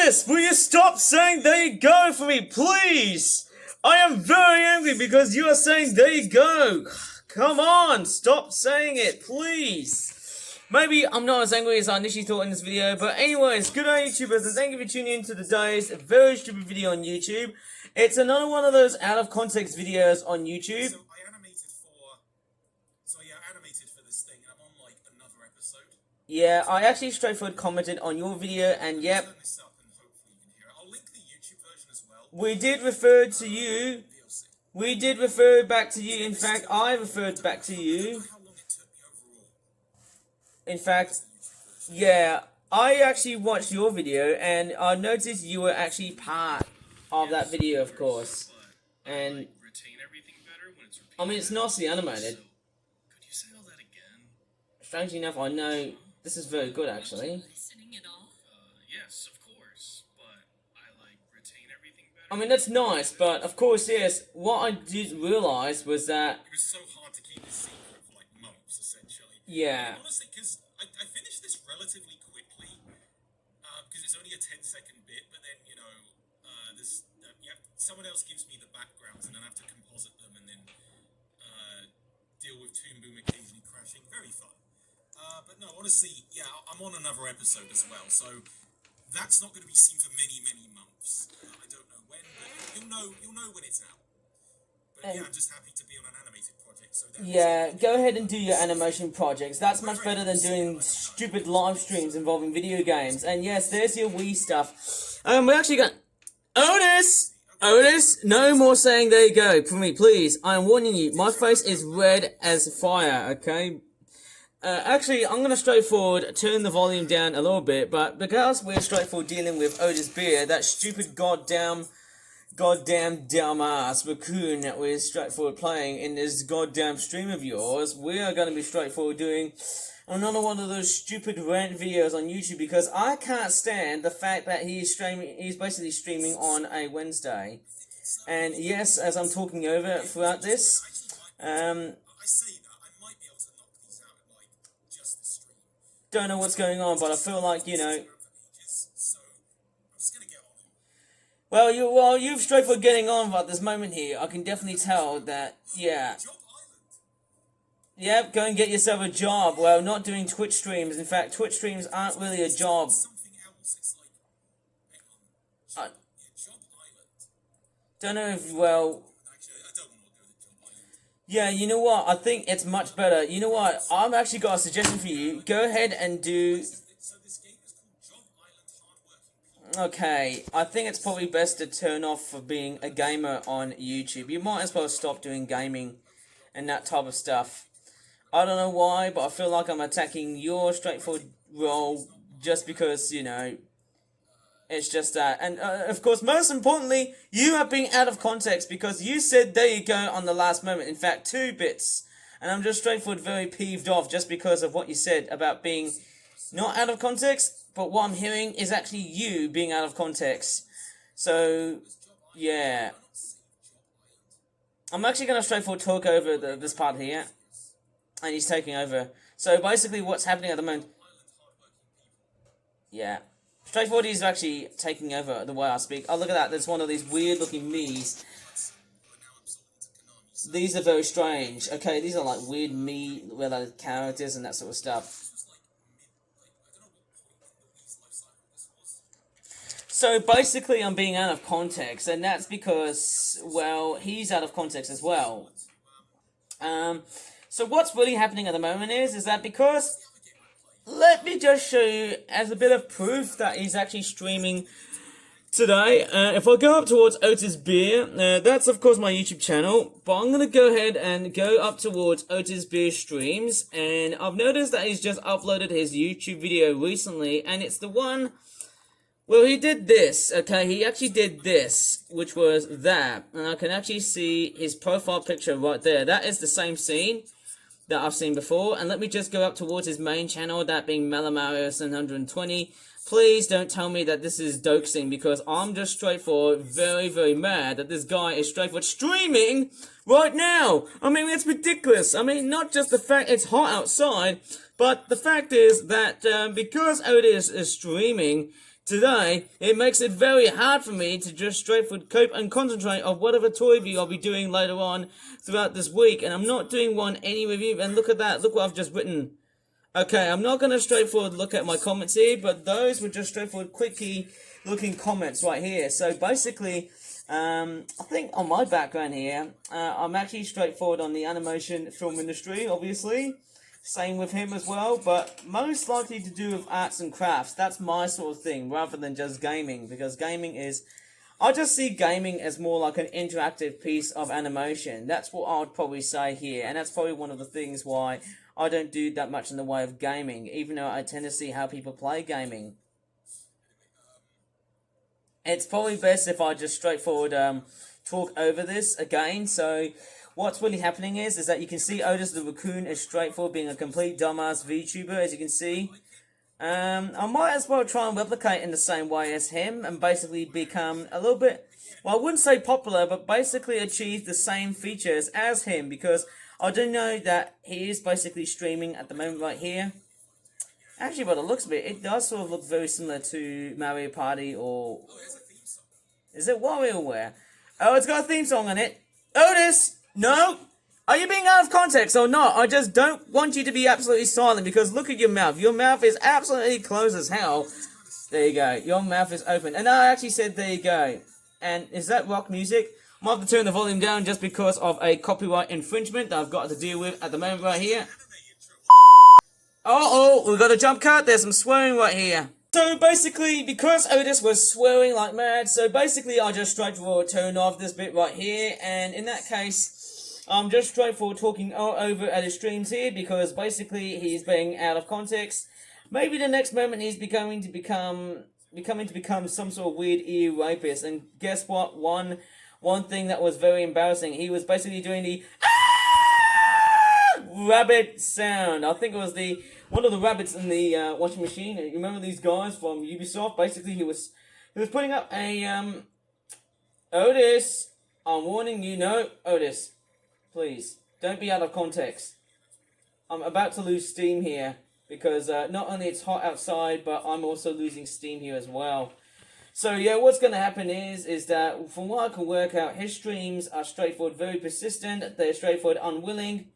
Otis, will you stop saying there you go for me, please? I am very angry because you are saying there you go. Come on, stop saying it, please. Maybe I'm not as angry as I initially thought in this video, but anyways, good day YouTubers, and thank you for tuning in to today's very stupid video on YouTube. It's another one of those out of context videos on YouTube. So I animated for this thing, and I'm on like another episode. Yeah, I actually straightforward commented on your video, and yep. Turn this up and hopefully you can hear it. I'll link the YouTube version as well. We did refer to you. We did refer back to you. In fact, I referred back to you. How long it took me overall. In fact, yeah, I actually watched your video, and I noticed you were actually part of that video, of course. And I mean, it's nicely animated. Could you say all that again? Strangely enough, I know this is very good, actually. Yes, of course, but I like retain everything better. I mean, that's nice, but of course, yes, what I did realize was that... It was so hard to keep this secret for like months, essentially. Yeah. Honestly, because I finished this relatively quickly, because it's only a 10-second bit, but then, you know, someone else gives me the backgrounds, and then I have to composite them, and then deal with Toon Boom occasionally crashing. Very fun. But no, honestly, yeah, I'm on another episode as well, so that's not going to be seen for many, many months. I don't know when, but you'll know when it's out. But yeah, I'm just happy to be on an animated project. So yeah, go ahead and do your animation projects. That's much better than doing stupid live streams involving video games. And yes, there's your Wii stuff. We actually got Otis, no more saying there you go for me, please. I am warning you, my face is red as fire, okay? Actually, I'm gonna straightforward turn the volume down a little bit, but because we're straightforward dealing with Otis Beer, that stupid goddamn dumbass raccoon that we're straightforward playing in this goddamn stream of yours, we are gonna be straightforward doing another one of those stupid rant videos on YouTube, because I can't stand the fact that he's basically streaming on a Wednesday. And yes, as I'm talking over throughout this, I say that I might be able to knock these out in like just the stream. don't know what's going on, but I feel like, you know, So I'm just gonna get on it. well, you've straightforward getting on, but at this moment here, I can definitely tell that, yeah. Job Island. Yep, go and get yourself a job. Well, not doing Twitch streams. In fact, Twitch streams aren't really a job. Something else. It's like, hang on. Job Island. Don't know if, well... Actually, I don't want to go to Job Island. Yeah, you know what? I think it's much better. You know what? I've actually got a suggestion for you. Go ahead and do... So this game is called Job Island Hardworking People. Okay, I think it's probably best to turn off for being a gamer on YouTube. You might as well stop doing gaming and that type of stuff. I don't know why, but I feel like I'm attacking your straightforward role just because, you know, it's just that. And, of course, most importantly, you are being out of context because you said there you go on the last moment. In fact, 2 bits. And I'm just straightforward very peeved off just because of what you said about being not out of context, but what I'm hearing is actually you being out of context. So, yeah. I'm actually going to straightforward talk over this part here. And he's taking over. So basically what's happening at the moment... Yeah. Straightforward is actually taking over the way I speak. Oh, look at that. There's one of these weird looking me's. These are very strange. Okay, these are like weird me-related characters and that sort of stuff. So basically I'm being out of context. And that's because, well, he's out of context as well. So what's really happening at the moment is that because, let me just show you as a bit of proof that he's actually streaming today. If I go up towards Otis Beer, that's of course my YouTube channel, but I'm going to go ahead and go up towards Otis Beer streams, and I've noticed that he's just uploaded his YouTube video recently, and it's the one, well, he did this, okay, he actually did this, which was that, and I can actually see his profile picture right there. That is the same scene that I've seen before, and let me just go up towards his main channel, that being Melamario720. Please don't tell me that this is doxing, because I'm just straightforward very, very mad that this guy is straightforward streaming right now. I mean, it's ridiculous. I mean, not just the fact it's hot outside, but the fact is that because Otis is streaming, Today, it makes it very hard for me to just straightforward cope and concentrate on whatever toy review I'll be doing later on throughout this week. And I'm not doing any review, and look at that, look what I've just written. Okay, I'm not going to straightforward look at my comments here, but those were just straightforward, quickie looking comments right here. So basically, I think on my background here, I'm actually straightforward on the animation film industry, obviously. Same with him as well, but most likely to do with arts and crafts. That's my sort of thing, rather than just gaming, because gaming is... I just see gaming as more like an interactive piece of animation. That's what I would probably say here, and that's probably one of the things why I don't do that much in the way of gaming, even though I tend to see how people play gaming. It's probably best if I just straightforward talk over this again, so... What's really happening is that you can see Otis the Raccoon is straightforward being a complete dumbass VTuber, as you can see. I might as well try and replicate in the same way as him and basically become a little bit, well, I wouldn't say popular, but basically achieve the same features as him, because I do know that he is basically streaming at the moment right here. Actually, by the looks of it, it does sort of look very similar to Mario Party or... Is it WarioWare? Oh, it's got a theme song on it. Otis! No! Are you being out of context or not? I just don't want you to be absolutely silent, because look at your mouth. Your mouth is absolutely closed as hell. There you go. Your mouth is open. And I actually said there you go. And is that rock music? I might have to turn the volume down just because of a copyright infringement that I've got to deal with at the moment right here. Uh-oh, we've got a jump cut. There's some swearing right here. So basically, because Otis was swearing like mad, so basically I just straightforward turned off this bit right here, and in that case, I'm just straightforward talking over at his streams here, because basically he's being out of context. Maybe the next moment he's becoming to become some sort of weird ear rapist, and guess what? One thing that was very embarrassing, he was basically doing the rabbit sound. I think it was one of the rabbits in the washing machine. You remember these guys from Ubisoft? Basically, he was putting up a Otis, I'm warning you, no, Otis, please don't be out of context. I'm about to lose steam here, because not only it's hot outside, but I'm also losing steam here as well. So yeah, what's going to happen is that from what I can work out, his streams are straightforward, very persistent. They're straightforward, unwilling.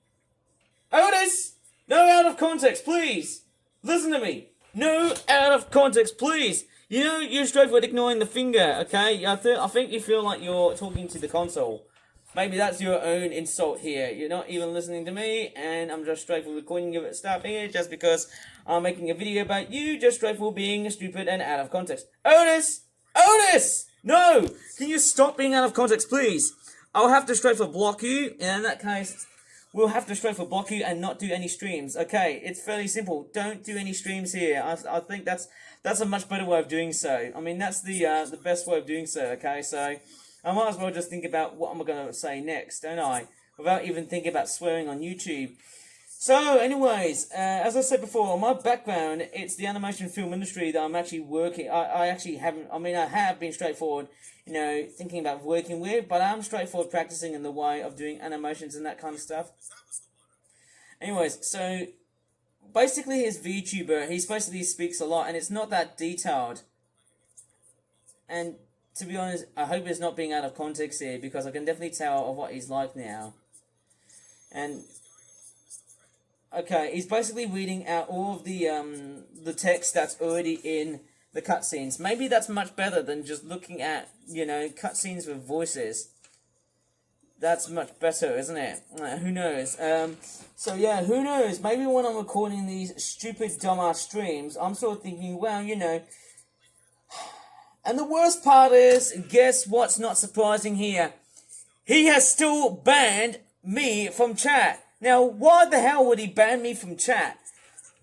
Otis! No out of context, please! Listen to me! No out of context, please! You know, you're straightforward ignoring the finger, okay? I think you feel like you're talking to the console. Maybe that's your own insult here. You're not even listening to me, and I'm just straightforward recording your stuff here just because I'm making a video about you just straightforward being stupid and out of context. Otis! Otis! No! Can you stop being out of context, please? I'll have to straightforward block you, and in that case... We'll have to straightforward block you and not do any streams. Okay, it's fairly simple. Don't do any streams here. I think that's a much better way of doing so. I mean, that's the best way of doing so, okay? So, I might as well just think about what am I going to say next, don't I? Without even thinking about swearing on YouTube. So, anyways, as I said before, on my background, it's the animation film industry that I'm actually working... I actually haven't... I mean, I have been straightforward... You know, thinking about working with, but I'm straightforward practicing in the way of doing animations and that kind of stuff. Anyways, so basically his VTuber, he basically speaks a lot, and it's not that detailed. And to be honest, I hope it's not being out of context here, because I can definitely tell of what he's like now. And okay, he's basically reading out all of the text that's already in the cutscenes. Maybe that's much better than just looking at, you know, cutscenes with voices. That's much better, isn't it? Who knows? So yeah, who knows? Maybe when I'm recording these stupid dumbass streams, I'm sort of thinking, well, you know. And the worst part is, guess what's not surprising here? He has still banned me from chat. Now, why the hell would he ban me from chat?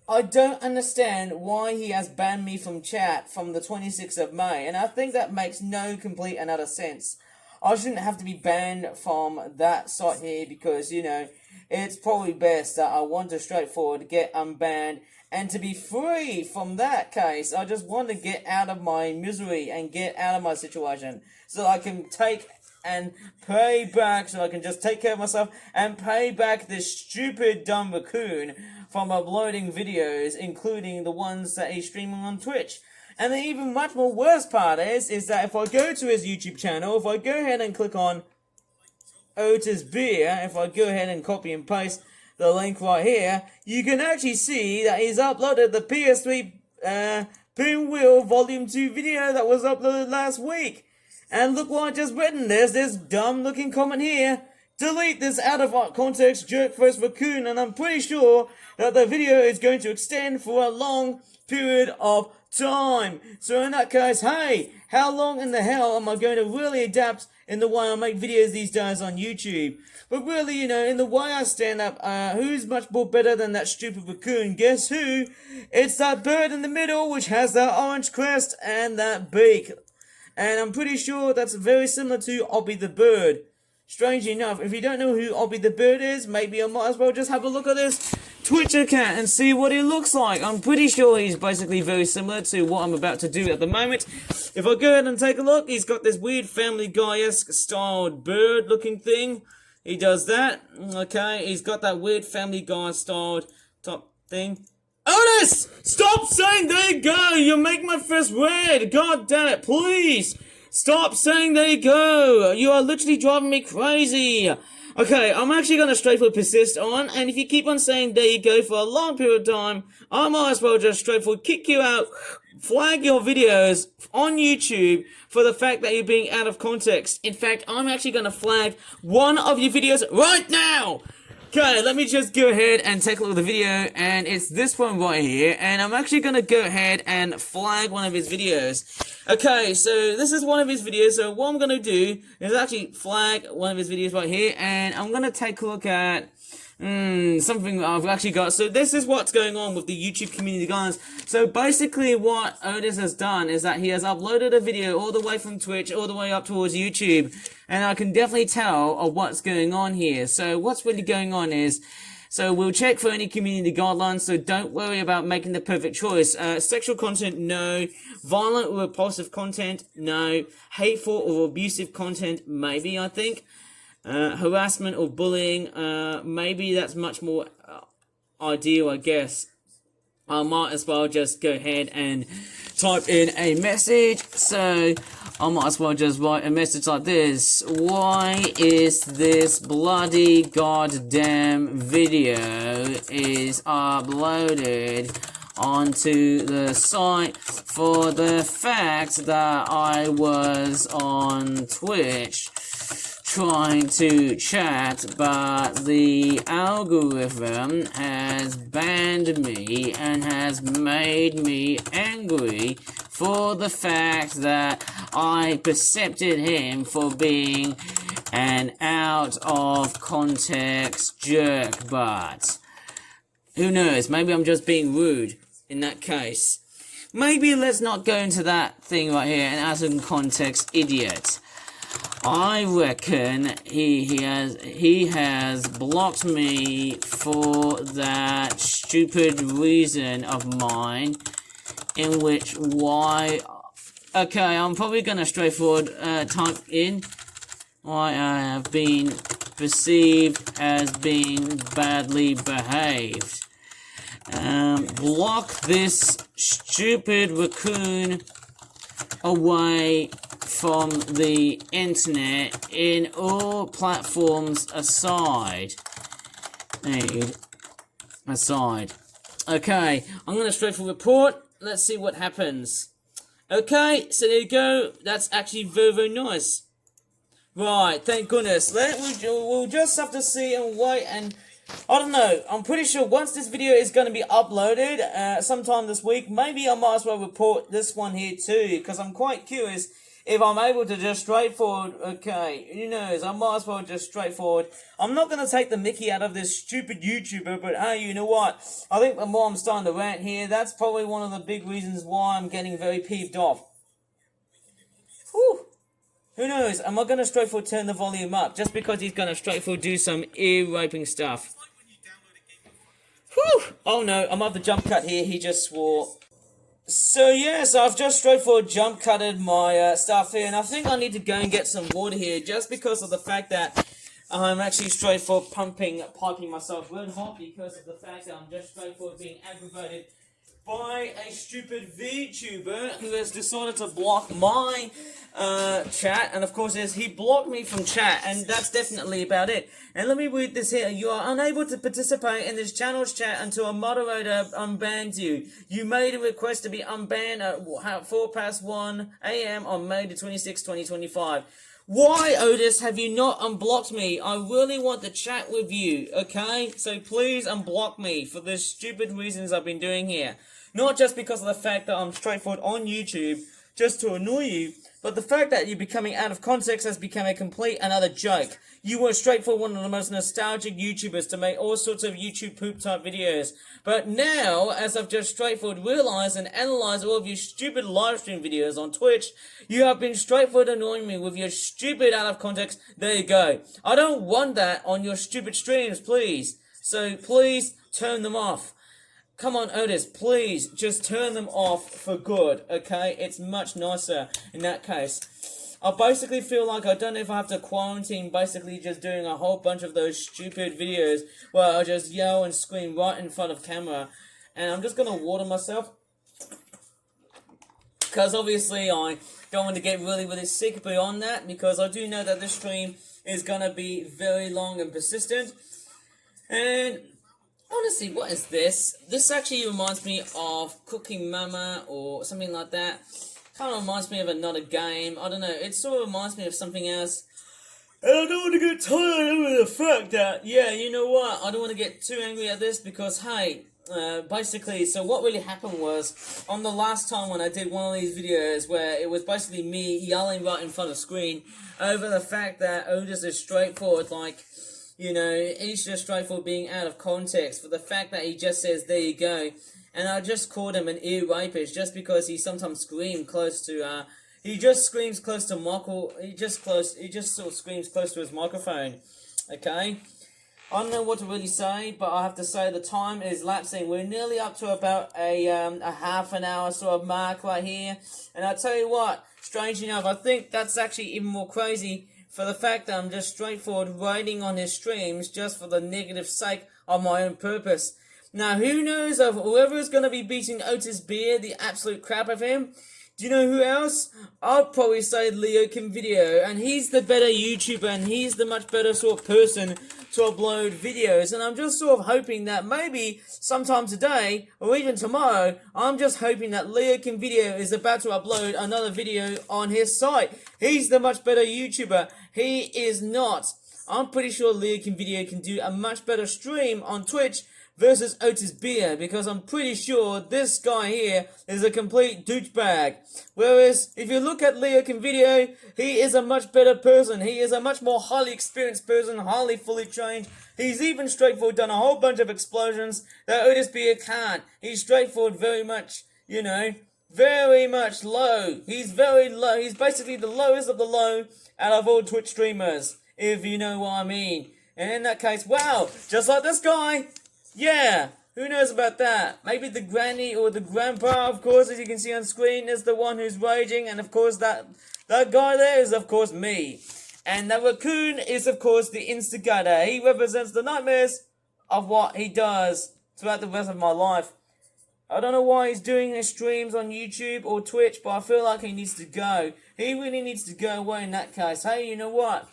I don't understand why he has banned me from chat from the 26th of May, and I think that makes no complete and utter sense. I shouldn't have to be banned from that site here because, you know, it's probably best that I want to straightforward get unbanned and to be free from that case. I just want to get out of my misery and get out of my situation so I can take and pay back, so I can just take care of myself and pay back this stupid dumb raccoon from uploading videos, including the ones that he's streaming on Twitch. And the even much more worst part is that if I go to his YouTube channel, if I go ahead and click on Otis Beer, if I go ahead and copy and paste the link right here, you can actually see that he's uploaded the PS3 Pinwheel Volume 2 video that was uploaded last week. And look what I just written. There's this dumb looking comment here. Delete this out of context jerk-faced raccoon, and I'm pretty sure that the video is going to extend for a long period of time. So in that case, hey, how long in the hell am I going to really adapt in the way I make videos these days on YouTube? But really, you know, in the way I stand up, who's much more better than that stupid raccoon? Guess who? It's that bird in the middle, which has that orange crest and that beak. And I'm pretty sure that's very similar to Obby the Bird. Strangely enough, if you don't know who Obby the Bird is, maybe I might as well just have a look at this Twitch account and see what he looks like. I'm pretty sure he's basically very similar to what I'm about to do at the moment. If I go ahead and take a look, he's got this weird Family Guy-esque styled bird looking thing. He does that. Okay, he's got that weird Family Guy styled top thing. Otis! Stop saying there you go! You make my face red! God damn it, please! Stop saying there you go! You are literally driving me crazy! Okay, I'm actually gonna straightforward persist on, and if you keep on saying there you go for a long period of time, I might as well just straightforward kick you out, flag your videos on YouTube for the fact that you're being out of context. In fact, I'm actually gonna flag one of your videos right now! Okay, let me just go ahead and take a look at the video, and it's this one right here, and I'm actually going to go ahead and flag one of his videos. Okay, so this is one of his videos, so what I'm going to do is actually flag one of his videos right here, and I'm going to take a look at something I've actually got. So this is what's going on with the YouTube community, guys. So basically what Otis has done is that he has uploaded a video all the way from Twitch all the way up towards YouTube, and I can definitely tell what's going on here. So what's really going on is, so we'll check for any community guidelines, so don't worry about making the perfect choice. Sexual content, no. Violent or repulsive content, no. Hateful or abusive content, maybe, I think. Harassment or bullying, maybe that's much more ideal, I guess. I might as well just go ahead and type in a message. So I might as well just write a message like this. Why is this bloody goddamn video is uploaded onto the site for the fact that I was on Twitch trying to chat, but the algorithm has banned me and has made me angry for the fact that I percepted him for being an out of context jerk. But who knows, maybe I'm just being rude in that case. Maybe let's not go into that thing right here, an out of context idiot. I reckon he has blocked me for that stupid reason of mine, in which why. Okay, I'm probably gonna straightforward type in why I have been perceived as being badly behaved. Block this stupid raccoon away from the internet in all platforms aside. Okay, I'm gonna straightforward report. Let's see what happens. Okay, so there you go. That's actually very, very nice. Right, thank goodness. We'll just have to see and wait, and I don't know. I'm pretty sure once this video is going to be uploaded sometime this week, maybe I might as well report this one here too, because I'm quite curious if I'm able to just straightforward, okay, who knows, I might as well just straightforward. I'm not going to take the mickey out of this stupid YouTuber, but hey, you know what? I think the more I'm starting to rant here, that's probably one of the big reasons why I'm getting very peeved off. Whew. Who knows, am I going to straightforward turn the volume up, just because he's going to straightforward do some ear-raping stuff? Whew. Oh no, I'm off the jump cut here, he just swore. So yes, I've just straightforward jump cutted my stuff here, and I think I need to go and get some water here, just because of the fact that I'm actually straightforward piping myself red hot, because of the fact that I'm just straightforward being aggravated by a stupid VTuber who has decided to block my chat, and of course he blocked me from chat, and that's definitely about it. And let me read this here. You are unable to participate in this channel's chat until a moderator unbans you. You made a request to be unbanned at 1 a.m. on May the 26th, 2025. Why, Otis, have you not unblocked me? I really want to chat with you, okay? So please unblock me for the stupid reasons I've been doing here. Not just because of the fact that I'm straightforward on YouTube, just to annoy you, but the fact that you're becoming out of context has become a complete another joke. You were straightforward one of the most nostalgic YouTubers to make all sorts of YouTube poop type videos. But now, as I've just straightforward realized and analyzed all of your stupid livestream videos on Twitch, you have been straightforward annoying me with your stupid out of context. There you go. I don't want that on your stupid streams, please. So please turn them off. Come on, Otis, please, just turn them off for good, okay? It's much nicer in that case. I basically feel like I don't know if I have to quarantine basically just doing a whole bunch of those stupid videos where I just yell and scream right in front of camera. And I'm just going to water myself, because obviously I don't want to get really sick beyond that, because I do know that this stream is going to be very long and persistent. And honestly, what is this? This actually reminds me of Cooking Mama or something like that. Kind of reminds me of another game. I don't know. It sort of reminds me of something else. And I don't want to get tired over the fact that, yeah, you know what? I don't want to get too angry at this because, hey, basically, so what really happened was, on the last time when I did one of these videos where it was basically me yelling right in front of the screen over the fact that Otis is straightforward, like, you know, he's just straightforward being out of context for the fact that he just says, there you go. And I just called him an ear rapist just because he sometimes screamed close to, he just screams close to Michael, he just sort of screams close to his microphone, okay? I don't know what to really say, but I have to say the time is lapsing. We're nearly up to about a half an hour sort of mark right here. And I tell you what, strange enough, I think that's actually even more crazy for the fact that I'm just straightforward writing on his streams just for the negative sake of my own purpose. Now, who knows of whoever's going to be beating Otis Beer, the absolute crap of him? Do you know who else? I'd probably say Leo Kim Video, and he's the better YouTuber, and he's the much better sort of person to upload videos, and I'm just sort of hoping that maybe sometime today, or even tomorrow, I'm just hoping that Leo Kim Video is about to upload another video on his site. He's the much better YouTuber. He is not. I'm pretty sure Leo Kim Video can do a much better stream on Twitch versus Otis Beer, because I'm pretty sure this guy here is a complete douchebag. Whereas, if you look at Leo Kim Video, he is a much better person. He is a much more highly experienced person, highly fully trained. He's even straightforward done a whole bunch of explosions that Otis Beer can't. He's straightforward very much, you know, very much low. He's very low. He's basically the lowest of the low out of all Twitch streamers, if you know what I mean. And in that case, wow, just like this guy. Yeah, who knows about that? Maybe the granny or the grandpa, of course, as you can see on screen, is the one who's raging, and of course that guy there is, of course, me. And the raccoon is, of course, the instigator. He represents the nightmares of what he does throughout the rest of my life. I don't know why he's doing his streams on YouTube or Twitch, but I feel like he needs to go. He really needs to go away in that case. Hey, you know what?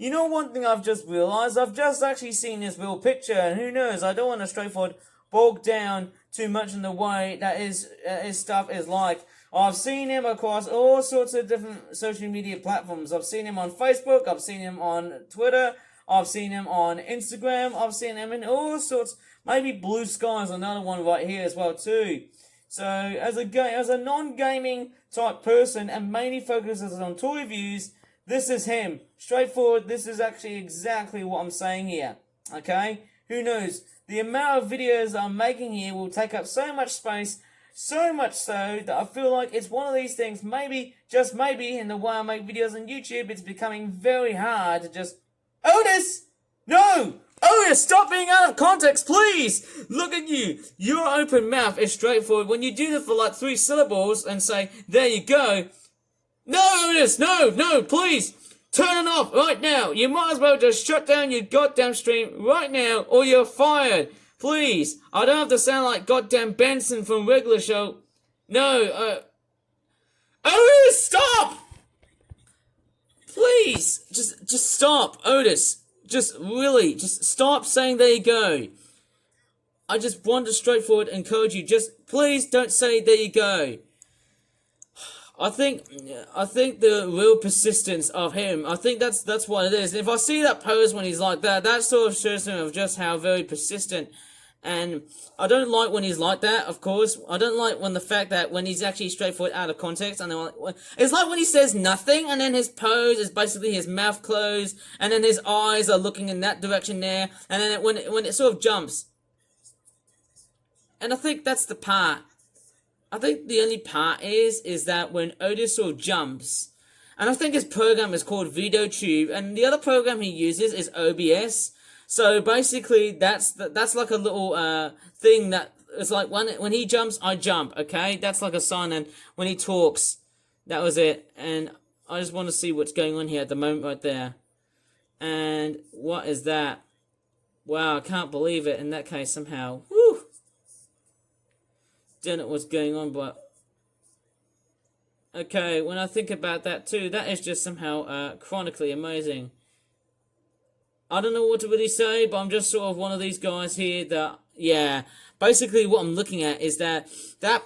You know one thing I've just realised? I've just actually seen his real picture, and who knows, I don't want to straightforward bog down too much in the way that his stuff is like. I've seen him across all sorts of different social media platforms. I've seen him on Facebook, I've seen him on Twitter, I've seen him on Instagram, I've seen him in all sorts, maybe Blue Sky is another one right here as well too. So, as a non-gaming type person and mainly focuses on toy reviews, this is him. Straightforward, this is actually exactly what I'm saying here. Okay? Who knows? The amount of videos that I'm making here will take up so much space, so much so that I feel like it's one of these things, maybe, just maybe, in the way I make videos on YouTube, it's becoming very hard to just... Otis! No! Otis, stop being out of context, please! Look at you. Your open mouth is straightforward. When you do this for like 3 syllables and say, there you go... No, Otis, no, please, turn it off right now. You might as well just shut down your goddamn stream right now, or you're fired. Please, I don't have to sound like goddamn Benson from Regular Show. No, Otis, stop! Please, just stop, Otis. Just really, just stop saying there you go. I just want to straightforward encourage you. Just please don't say there you go. I think the real persistence of him, I think that's what it is. If I see that pose when he's like that, that sort of shows him of just how very persistent. And I don't like when he's like that, of course. I don't like when the fact that when he's actually straightforward out of context, and it's like when he says nothing, and then his pose is basically his mouth closed, and then his eyes are looking in that direction there, and then when it sort of jumps. And I think that's the part. I think the only part is that when Otis sort of jumps, and I think his program is called VideoTube, and the other program he uses is OBS. So basically, that's like a little thing that it's like when he jumps, I jump. Okay, that's like a sign. And when he talks, that was it. And I just want to see what's going on here at the moment, right there. And what is that? Wow, I can't believe it. In that case, somehow, whew. Don't know what's going on, but okay. When I think about that too, that is just somehow chronically amazing. I don't know what to really say, but I'm just sort of one of these guys here that, yeah, basically what I'm looking at is that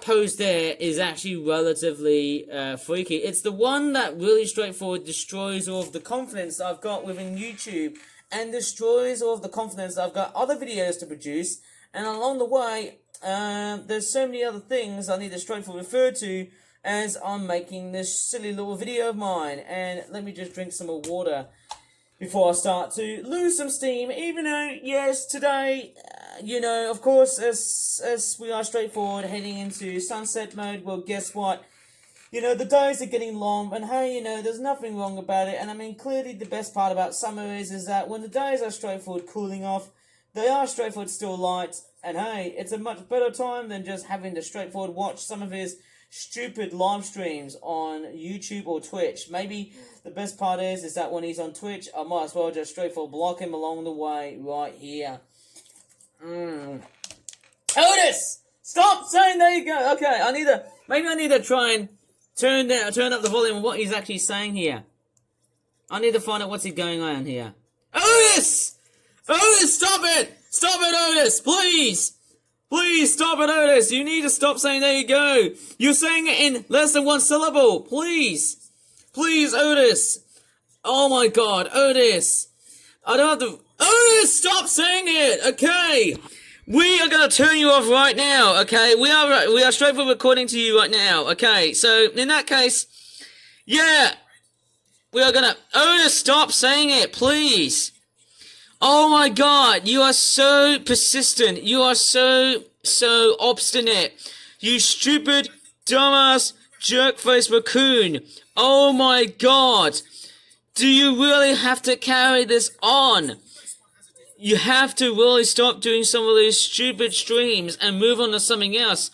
pose there is actually relatively freaky. It's the one that really straightforward destroys all of the confidence that I've got within YouTube, and destroys all of the confidence that I've got other videos to produce, and along the way, there's so many other things I need to straightforward refer to as I'm making this silly little video of mine. And let me just drink some more water before I start to lose some steam, even though, yes, today, you know, of course, as we are straightforward heading into sunset mode, well, guess what? You know, the days are getting long, and hey, you know, there's nothing wrong about it. And I mean, clearly the best part about summer is that when the days are straightforward cooling off, they are straightforward still light, and hey, it's a much better time than just having to straightforward watch some of his stupid live streams on YouTube or Twitch. Maybe the best part is that when he's on Twitch, I might as well just straightforward block him along the way right here. Otis! Stop saying there you go! Okay, maybe I need to try and turn up the volume of what he's actually saying here. I need to find out what's going on here. Otis! Otis, stop it! Stop it, Otis! Please! Please stop it, Otis! You need to stop saying there you go! You're saying it in less than one syllable! Please! Please, Otis! Oh my god, Otis! I don't have to... Otis, stop saying it! Okay! We are gonna turn you off right now, okay? We are straightforward recording to you right now, okay? So, in that case, yeah! We are gonna... Otis, stop saying it, please! Oh my god, you are so persistent. You are so obstinate. You stupid, dumbass, jerk-faced raccoon. Oh my god. Do you really have to carry this on? You have to really stop doing some of these stupid streams and move on to something else.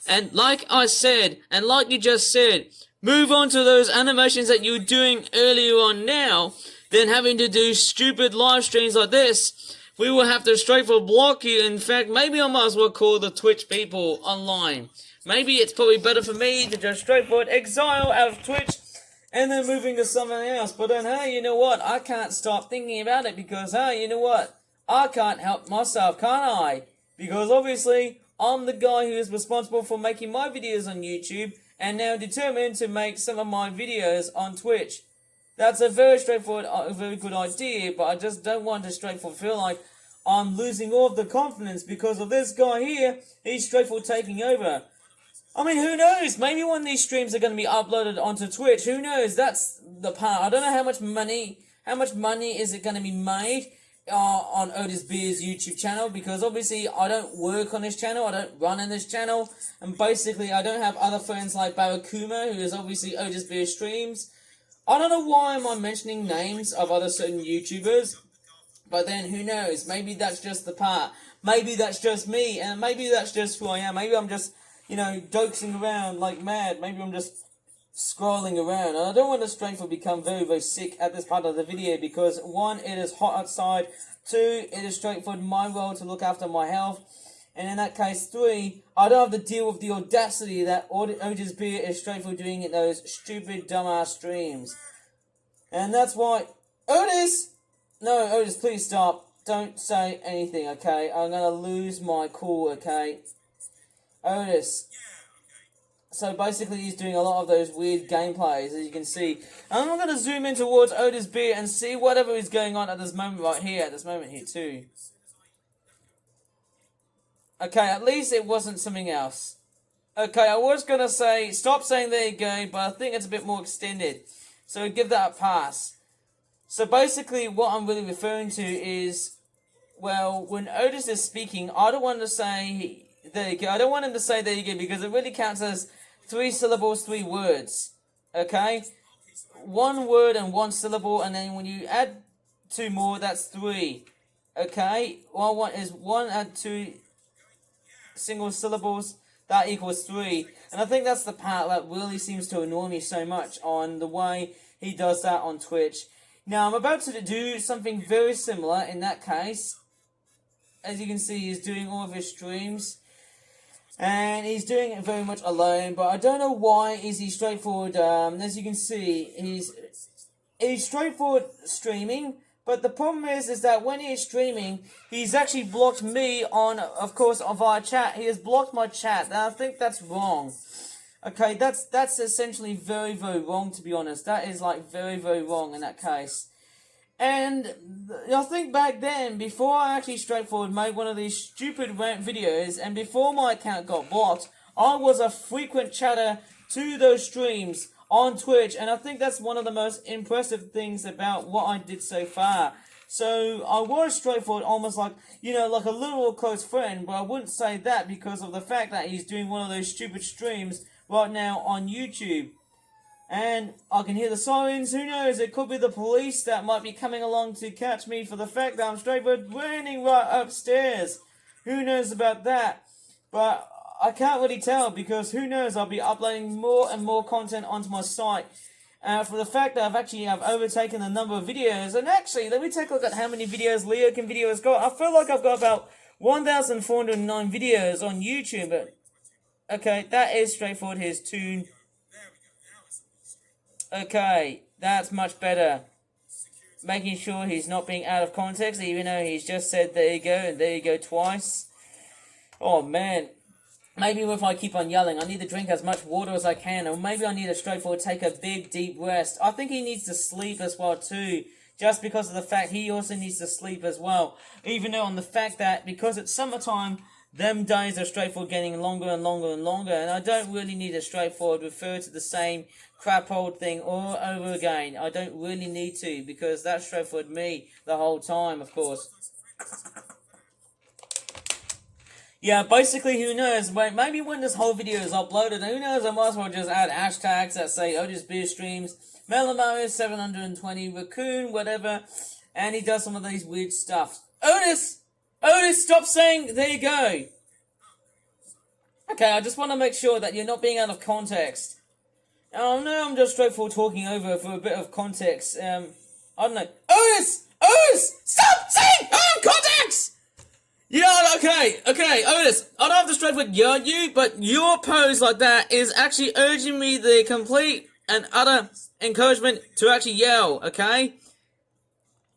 And like I said, and like you just said, move on to those animations that you were doing earlier on now, than having to do stupid live streams like this. We will have to straightforward block you. In fact, maybe I might as well call the Twitch people online. Maybe it's probably better for me to just straightforward exile out of Twitch and then moving to something else. But then, hey, you know what? I can't stop thinking about it because, hey, you know what? I can't help myself, can't I? Because obviously, I'm the guy who is responsible for making my videos on YouTube and now determined to make some of my videos on Twitch. That's a very straightforward, very good idea, but I just don't want to straightforward feel like I'm losing all of the confidence because of this guy here. He's straightforward taking over. I mean, who knows? Maybe when these streams are going to be uploaded onto Twitch, who knows? That's the part. I don't know how much money is it going to be made on Otis Beer's YouTube channel, because obviously I don't work on this channel, I don't run in this channel, and basically I don't have other friends like Barakuma, who is obviously Otis Beer streams. I don't know why am I mentioning names of other certain YouTubers, but then who knows, maybe that's just the part, maybe that's just me, and maybe that's just who I am, maybe I'm just, you know, doxing around like mad, maybe I'm just scrolling around, and I don't want to straightforward become very, very sick at this part of the video, because one, it is hot outside, 2, it is straightforward my role to look after my health. And in that case, 3, I don't have to deal with the audacity that Otis Beer is straightforward doing in those stupid dumbass streams. And that's why, Otis! No, Otis, please stop. Don't say anything, okay? I'm gonna lose my cool, okay? Otis. So basically he's doing a lot of those weird gameplays, as you can see. And I'm going to zoom in towards Otis Beer and see whatever is going on at this moment right here, too. Okay, at least it wasn't something else. Okay, I was going to say, stop saying there you go, but I think it's a bit more extended. So give that a pass. So basically what I'm really referring to is, well, when Otis is speaking, I don't want to say there you go. I don't want him to say there you go because it really counts as 3 syllables, 3 words. Okay? 1 word and 1 syllable, and then when you add 2 more, that's 3. Okay? What I want is 1 and 2 single syllables, that equals 3. And I think that's the part that really seems to annoy me so much on the way he does that on Twitch. Now, I'm about to do something very similar in that case. As you can see, he's doing all of his streams. And he's doing it very much alone, but I don't know why is he straightforward. As you can see, he's straightforward streaming, but the problem is that when he's streaming, he's actually blocked me on, of course, via chat. He has blocked my chat, and I think that's wrong. Okay, that's essentially very, very wrong, to be honest. That is, like, very, very wrong in that case. And I think back then, before I actually straightforward made one of these stupid rant videos, and before my account got blocked, I was a frequent chatter to those streams on Twitch, and I think that's one of the most impressive things about what I did so far. So I was straightforward, almost like, you know, like a little close friend, but I wouldn't say that because of the fact that he's doing one of those stupid streams right now on YouTube. And I can hear the sirens, who knows, it could be the police that might be coming along to catch me for the fact that I'm straightforward running right upstairs. Who knows about that? But I can't really tell because who knows, I'll be uploading more and more content onto my site. For the fact that I've overtaken the number of videos. And actually, let me take a look at how many videos Leo Can Video has got. I feel like I've got about 1,409 videos on YouTube. But okay, that is straightforward his tune. Okay, that's much better. Making sure he's not being out of context, even though he's just said there you go and there you go twice. Oh man. Maybe if I keep on yelling, I need to drink as much water as I can, or maybe I need to straightforward take a big deep rest. I think he needs to sleep as well too, just because of the fact he also needs to sleep as well. Even though on the fact that, because it's summertime, them days are straightforward getting longer and longer and longer, and I don't really need to straightforward refer to the same crap old thing all over again. I don't really need to, because that's straightforward me the whole time, of course. Yeah, basically, who knows, maybe when this whole video is uploaded, who knows, I might as well just add hashtags that say Otis Beer Streams, Melamario 720, Raccoon, whatever, and he does some of these weird stuff. Otis, stop saying, there you go. Okay, I just want to make sure that you're not being out of context. Oh no, I'm just straightforward talking over for a bit of context. I don't know. Otis, stop saying out of context! Yeah, okay, Otis, I don't have to straightforward yell at you, but your pose like that is actually urging me the complete and utter encouragement to actually yell, okay?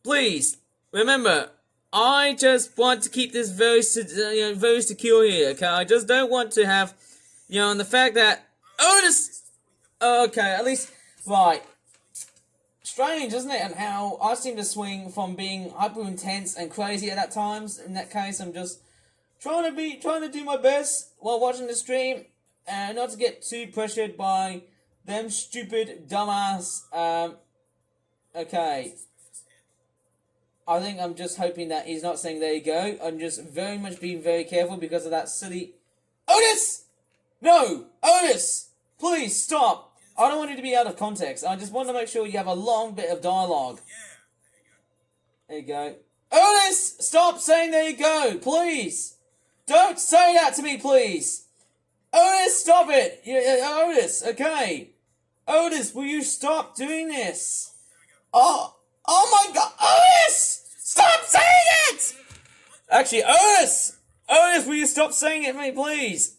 Please, remember, I just want to keep this very secure here, okay? I just don't want to have, and the fact that, Otis, okay, at least, right. Strange, isn't it? And how I seem to swing from being hyper intense and crazy at times. In that case, I'm just trying to do my best while watching the stream, and not to get too pressured by them stupid dumbass. Okay. I think I'm just hoping that he's not saying there you go. I'm just very much being very careful because of that silly. Otis! No! Otis! Please stop! I don't want it to be out of context. I just want to make sure you have a long bit of dialogue. There you go. Otis! Stop saying there you go, please! Don't say that to me, please! Otis, stop it! Otis, okay. Otis, will you stop doing this? Oh my god! Otis! Stop saying it! Actually, Otis! Otis, will you stop saying it for me, please?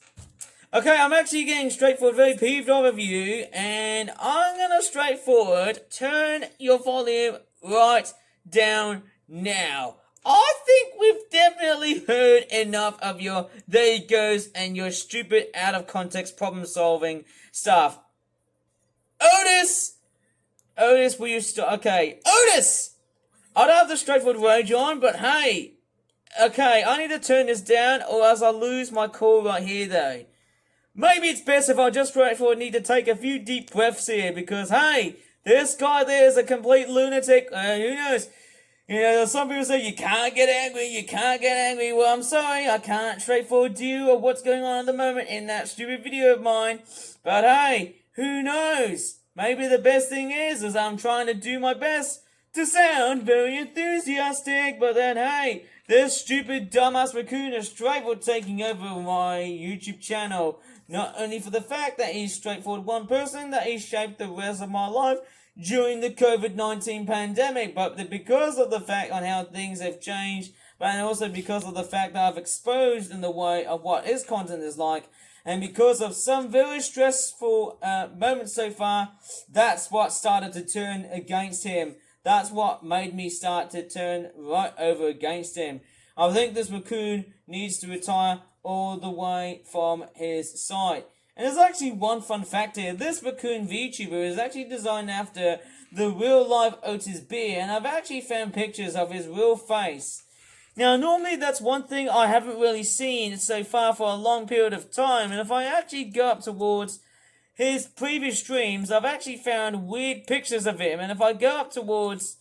Okay, I'm actually getting straightforward, very peeved off of you, and I'm gonna straightforward turn your volume right down now. I think we've definitely heard enough of your there you goes and your stupid out of context problem solving stuff. Otis! Otis, will you stop? Okay, Otis! I don't have the straightforward rage on, but hey. Okay, I need to turn this down or else I'll lose my cool right here though. Maybe it's best if I just straightforward need to take a few deep breaths here because hey, this guy there is a complete lunatic. Who knows? You know, some people say you can't get angry, you can't get angry. Well, I'm sorry, I can't straightforward you or what's going on at the moment in that stupid video of mine. But hey, who knows? Maybe the best thing is I'm trying to do my best to sound very enthusiastic, but then hey, this stupid dumbass raccoon is straightforward taking over my YouTube channel. Not only for the fact that he's straightforward one person, that he shaped the rest of my life during the COVID-19 pandemic, but because of the fact on how things have changed, but also because of the fact that I've exposed in the way of what his content is like, and because of some very stressful moments so far, that's what started to turn against him. That's what made me start to turn right over against him. I think this raccoon needs to retire all the way from his side. And there's actually one fun fact here. This raccoon VTuber is actually designed after the real life Otis Beer, and I've actually found pictures of his real face. Now, normally that's one thing I haven't really seen so far for a long period of time, and if I actually go up towards his previous streams, I've actually found weird pictures of him, and if I go up towards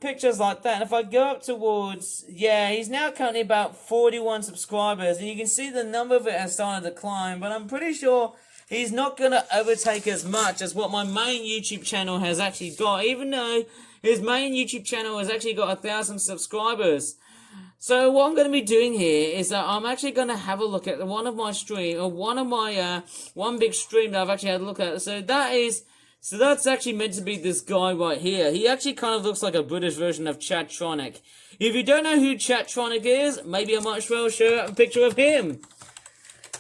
pictures like that, and if I go up towards, yeah, he's now currently about 41 subscribers, and you can see the number of it has started to climb, but I'm pretty sure he's not going to overtake as much as what my main YouTube channel has actually got, even though his main YouTube channel has actually got 1,000 subscribers. So what I'm going to be doing here is that I'm actually going to have a look at one of my stream, or one of my, one big stream that I've actually had a look at. So that's actually meant to be this guy right here. He actually kind of looks like a British version of Chatronic. If you don't know who Chatronic is, maybe I might as well show a picture of him.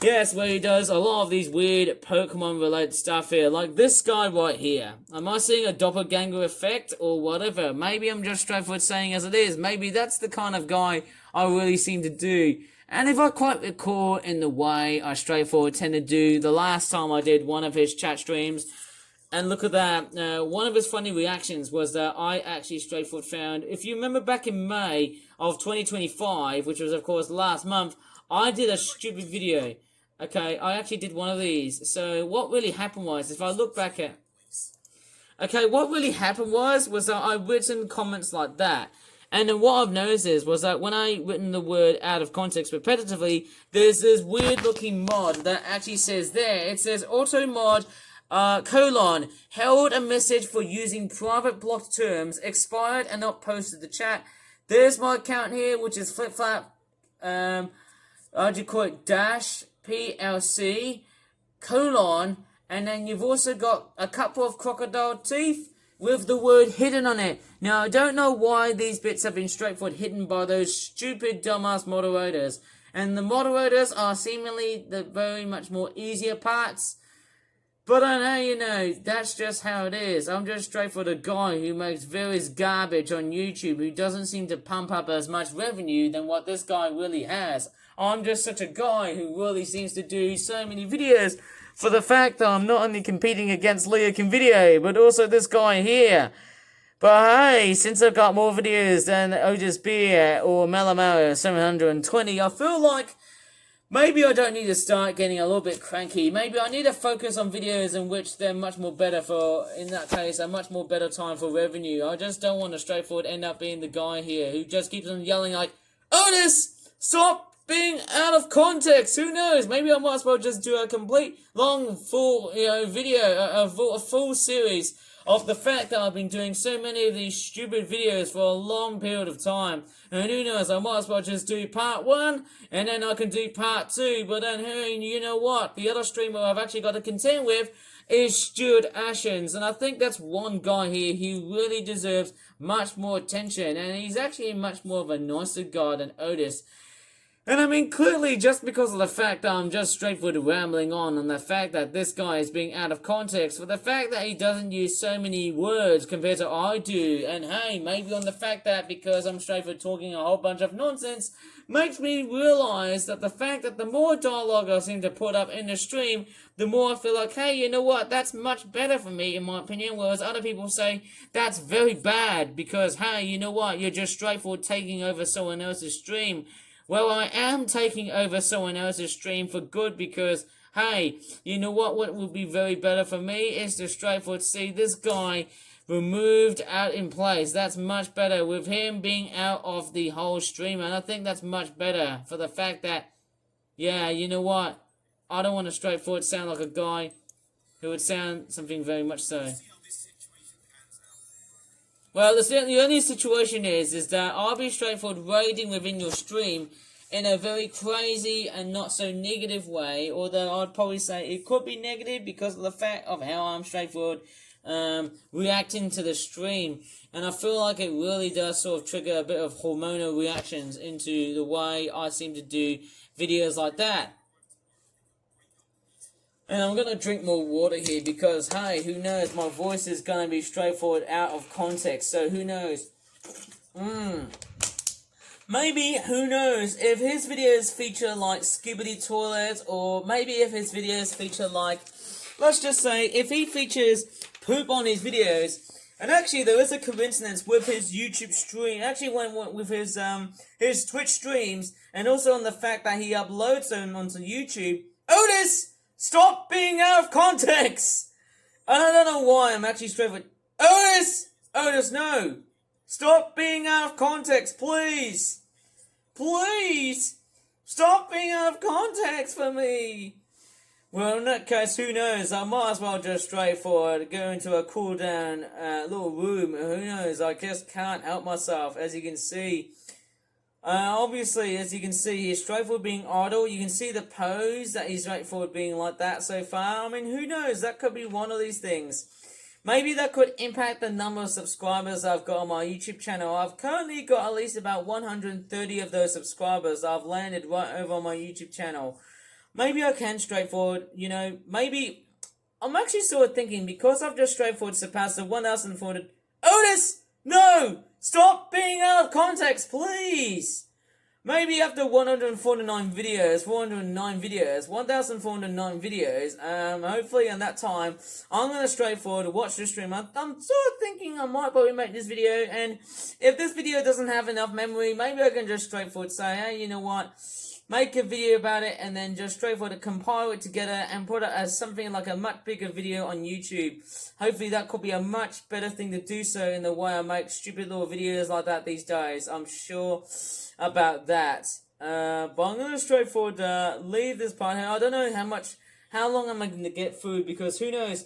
Yes, where he does a lot of these weird Pokemon-related stuff here, like this guy right here. Am I seeing a doppelganger effect or whatever? Maybe I'm just straightforward saying as it is. Maybe that's the kind of guy I really seem to do. And if I quite recall in the way I straightforward tend to do the last time I did one of his chat streams, and look at that, one of his funny reactions was that I actually straightforward found, if you remember back in May of 2025, which was of course last month, I did a stupid video. Okay, I actually did one of these. So what really happened was, if I look back at... Okay, what really happened was that I've written comments like that. And then what I've noticed was that when I written the word out of context repetitively, there's this weird looking mod that actually says there, it says auto mod, held a message for using private blocked terms, expired and not posted the chat. There's my account here, which is flip-flap, how'd you call it, dash, PLC, and then you've also got a couple of crocodile teeth with the word hidden on it. Now, I don't know why these bits have been straightforward hidden by those stupid dumbass moderators. And the moderators are seemingly the very much more easier parts. But I know, you know, that's just how it is. I'm just straightforward a guy who makes various garbage on YouTube who doesn't seem to pump up as much revenue than what this guy really has. I'm just such a guy who really seems to do so many videos for the fact that I'm not only competing against Leo Can Video, but also this guy here. But hey, since I've got more videos than Otis Beer or Malamaro 720, I feel like maybe I don't need to start getting a little bit cranky. Maybe I need to focus on videos in which they're much more better for, in that case, a much more better time for revenue. I just don't want to straightforward end up being the guy here who just keeps on yelling like, Otis, stop being out of context. Who knows? Maybe I might as well just do a complete, long, full, video, a full series of the fact that I've been doing so many of these stupid videos for a long period of time. And who knows, I might as well just do part 1, and then I can do part 2. But then, hey, you know what? The other streamer I've actually got to contend with is Stuart Ashens. And I think that's one guy here who really deserves much more attention. And he's actually much more of a nicer guy than Otis. And I mean, clearly, just because of the fact that I'm just straightforward rambling on, and the fact that this guy is being out of context, for the fact that he doesn't use so many words compared to I do, and hey, maybe on the fact that because I'm straightforward talking a whole bunch of nonsense, makes me realize that the fact that the more dialogue I seem to put up in the stream, the more I feel like, hey, you know what, that's much better for me, in my opinion, whereas other people say, that's very bad, because, hey, you know what, you're just straightforward taking over someone else's stream. Well, I am taking over someone else's stream for good because, hey, you know what would be very better for me is to straightforward see this guy removed out in place. That's much better with him being out of the whole stream, and I think that's much better for the fact that, yeah, you know what, I don't want to straightforward sound like a guy who would sound something very much so. Well, the only situation is that I'll be straightforward raiding within your stream in a very crazy and not so negative way, although I'd probably say it could be negative because of the fact of how I'm straightforward reacting to the stream, and I feel like it really does sort of trigger a bit of hormonal reactions into the way I seem to do videos like that. And I'm going to drink more water here because, hey, who knows, my voice is going to be straightforward out of context, so who knows. Maybe, who knows, if his videos feature like Skibbity Toilet, or maybe if his videos feature like, let's just say, if he features poop on his videos, and actually there is a coincidence with his YouTube stream, actually went with his Twitch streams, and also on the fact that he uploads them onto YouTube. Otis! Stop being out of context! And I don't know why I'm actually straightforward. Otis! Otis, no! Stop being out of context, please! Please! Stop being out of context for me! Well, in that case, who knows? I might as well just straightforward go into a cool down little room. Who knows? I just can't help myself, as you can see. Obviously, as you can see, he's straightforward being idle. You can see the pose that he's straightforward being like that so far. I mean, who knows? That could be one of these things. Maybe that could impact the number of subscribers I've got on my YouTube channel. I've currently got at least about 130 of those subscribers I've landed right over on my YouTube channel. Maybe I can straightforward, maybe... I'm actually sort of thinking, because I've just straightforward surpassed the 1,400... Otis! No! Stop being out of context, please! Maybe after 109 videos, 1,409 videos, hopefully in that time, I'm going to straightforward watch the stream. I'm sort of thinking I might probably make this video, and if this video doesn't have enough memory, maybe I can just straightforward say, hey, you know what, make a video about it, and then just straightforward compile it together and put it as something like a much bigger video on YouTube. Hopefully that could be a much better thing to do so in the way I make stupid little videos like that these days. I'm sure about that. But I'm going to straightforward leave this part here. I don't know how long am I going to get through, because who knows.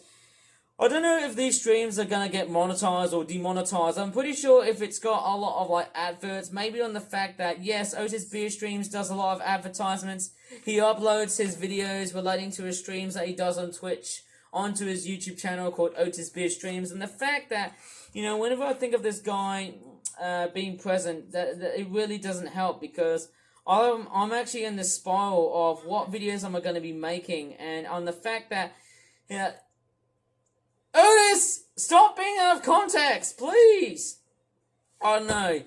I don't know if these streams are going to get monetized or demonetized. I'm pretty sure if it's got a lot of adverts, maybe on the fact that, yes, Otis Beer Streams does a lot of advertisements. He uploads his videos relating to his streams that he does on Twitch onto his YouTube channel called Otis Beer Streams. And the fact that, whenever I think of this guy being present, that it really doesn't help, because I'm actually in the spiral of what videos am I going to be making, and on the fact that, Otis, stop being out of context, please! Oh no,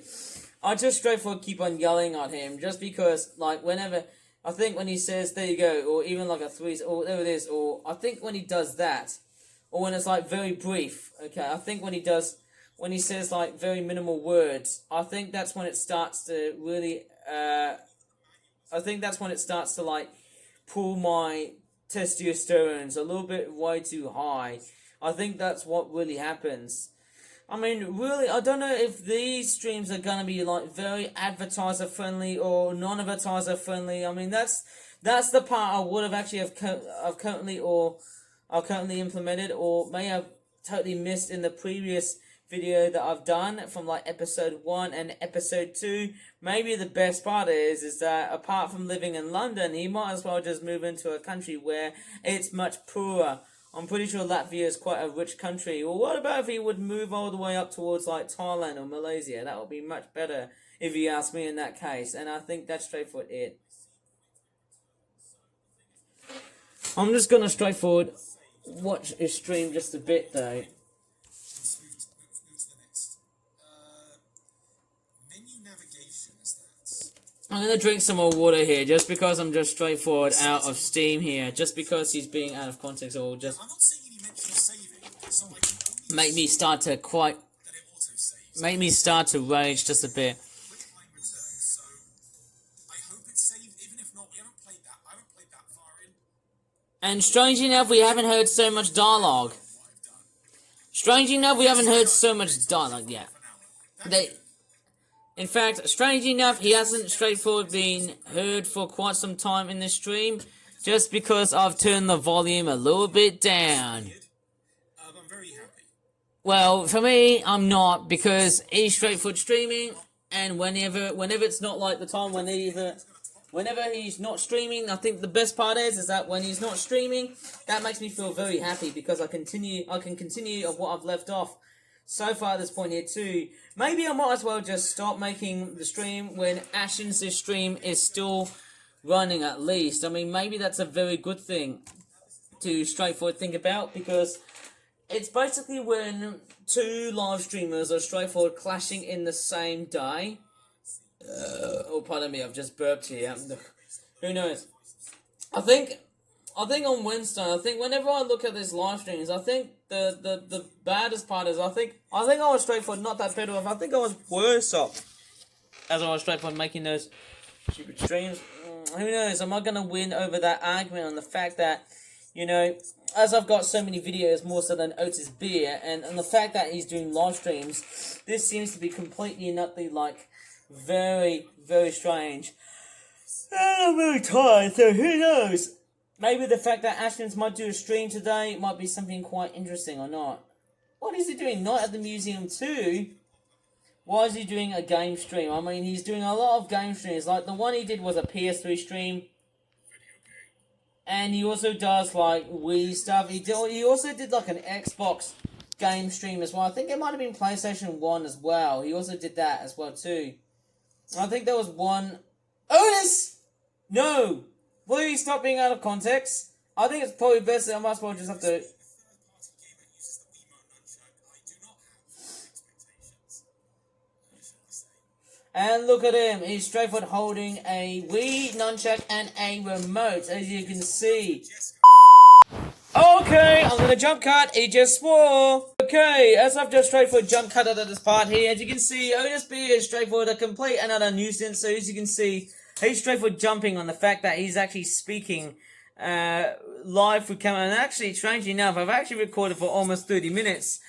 I just straightforward keep on yelling at him, just because, whenever, I think when he says, there you go, or even like a 3, or there it is, or I think when he does that, or when it's very brief, okay, I think when he says very minimal words, I think that's when it starts to really, pull my testosterones a little bit way too high. I think that's what really happens. I mean, really, I don't know if these streams are gonna be like very advertiser friendly or non-advertiser friendly. I mean, that's the part I would have actually have currently implemented, or may have totally missed in the previous video that I've done from like episode 1 and episode 2. Maybe the best part is that apart from living in London, he might as well just move into a country where it's much poorer. I'm pretty sure Latvia is quite a rich country. Well, what about if he would move all the way up towards like Thailand or Malaysia? That would be much better if you ask me in that case. And I think that's straightforward it. I'm just gonna straightforward watch his stream just a bit though. Let's move to the next. Menu navigation is that. I'm gonna drink some more water here, just because I'm just straightforward out of steam here, just because he's being out of context, or just I'm not saying any mention of saving, so I can only make me start to that it auto-saves. make me start to rage just a bit. Quick time return, so I hope it's saved, even if not, I haven't played that far in. And strangely enough, we haven't heard so much dialogue. Strangely enough, we haven't heard so much dialogue yet. In fact, strangely enough, he hasn't straightforward been heard for quite some time in this stream, just because I've turned the volume a little bit down. I'm very happy. Well, for me, I'm not, because he's straightforward streaming, and whenever it's not like the time whenever he's not streaming, I think the best part is that when he's not streaming, that makes me feel very happy, because I can continue of what I've left off so far at this point here too. Maybe I might as well just stop making the stream when Ashen's stream is still running at least. I mean, maybe that's a very good thing to straightforward think about, because it's basically when two live streamers are straightforward clashing in the same day. Oh, pardon me, I've just burped here. Who knows? I think on Wednesday, whenever I look at these live streams, I think the baddest part is I think I was straightforward not that better off. I think I was worse off as I was straightforward making those stupid streams. Who knows? Am I gonna win over that argument on the fact that, you know, as I've got so many videos more so than Otis Beer, and the fact that he's doing live streams, this seems to be completely and utterly like very, very strange. And I'm very tired, so who knows? Maybe the fact that Ashton's might do a stream today might be something quite interesting or not. What is he doing? Not at the museum too? Why is he doing a game stream? I mean, he's doing a lot of game streams. Like, the one he did was a PS3 stream. And he also does, like, Wii stuff. He also did, like, an Xbox game stream as well. I think it might have been PlayStation 1 as well. He also did that as well too. I think there was one... Otis! No! Please stop being out of context. I think it's probably best that I might as well just have to... And look at him. He's straightforward holding a Wii nunchuck and a remote, as you can see. Okay, I'm gonna jump cut. He just swore. Okay, as I've just straightforward jump cut out of this part here, as you can see, Otis Beer is straightforward a complete and utter nuisance. So as you can see, he's straightforward jumping on the fact that he's actually speaking live through camera. And actually, strangely enough, I've actually recorded for almost 30 minutes.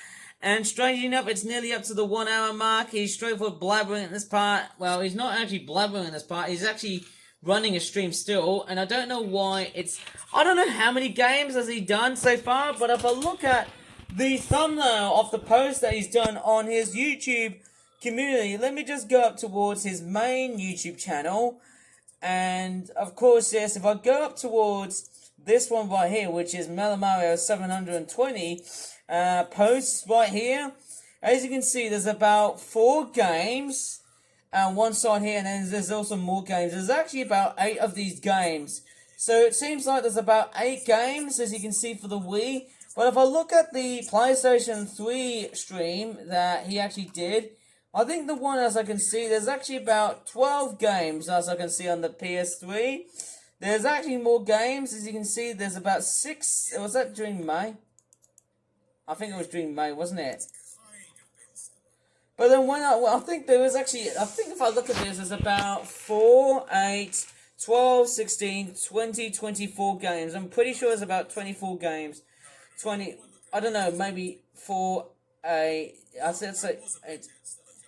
And strangely enough, it's nearly up to the 1 hour mark. He's straightforward blabbering in this part. Well, he's not actually blabbering in this part. He's actually running a stream still. And I don't know why it's... I don't know how many games has he done so far. But if I look at the thumbnail of the post that he's done on his YouTube community, let me just go up towards his main YouTube channel. And, of course, yes, if I go up towards this one right here, which is Mellow Mario 720... posts right here. As you can see, there's about 4 games on one side here, and then there's also more games. There's actually about 8 of these games. So it seems like there's about 8 games, as you can see, for the Wii. But if I look at the PlayStation 3 stream that he actually did, I think the one, as I can see, there's actually about 12 games, as I can see on the PS3. There's actually more games, as you can see. There's about 6. Was that during May? I think it was during May, wasn't it? But then when I think there was actually, I think if I look at this, there's about 4, 8, 12, 16, 20, 24 games. I'm pretty sure there's about 24 games. 20, I don't know, maybe 4, I said so,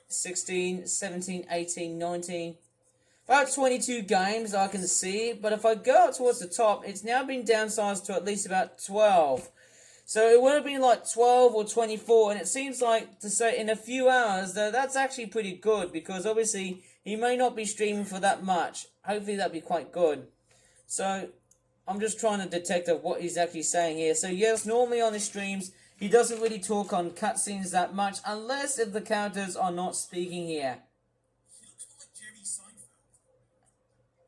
16, 17, 18, 19, about 22 games I can see, but if I go up towards the top, it's now been downsized to at least about 12. So it would have been like 12 or 24, and it seems like, to say in a few hours, that's actually pretty good, because obviously he may not be streaming for that much. Hopefully that'd be quite good. So I'm just trying to detect what he's actually saying here. So yes, normally on his streams, he doesn't really talk on cutscenes that much, unless if the characters are not speaking here.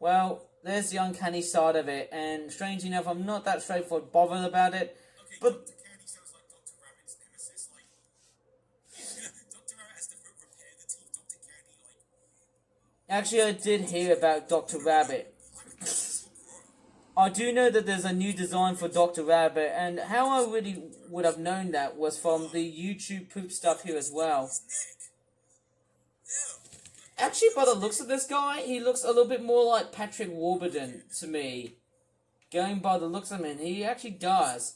Well, there's the uncanny side of it, and strangely enough, I'm not that straightforward bothered about it. Okay, But Dr. Candy sounds like Dr. Rabbit's nemesis. Like, Dr. Rabbit has to repair the teeth. Dr. Candy, like. actually, I did hear about Dr. Rabbit. I do know that there's a new design for Dr. Rabbit, and how I really would have known that was from the YouTube poop stuff here as well. Actually, by the looks of this guy, he looks a little bit more like Patrick Warburton to me. Going by the looks of him, he actually does.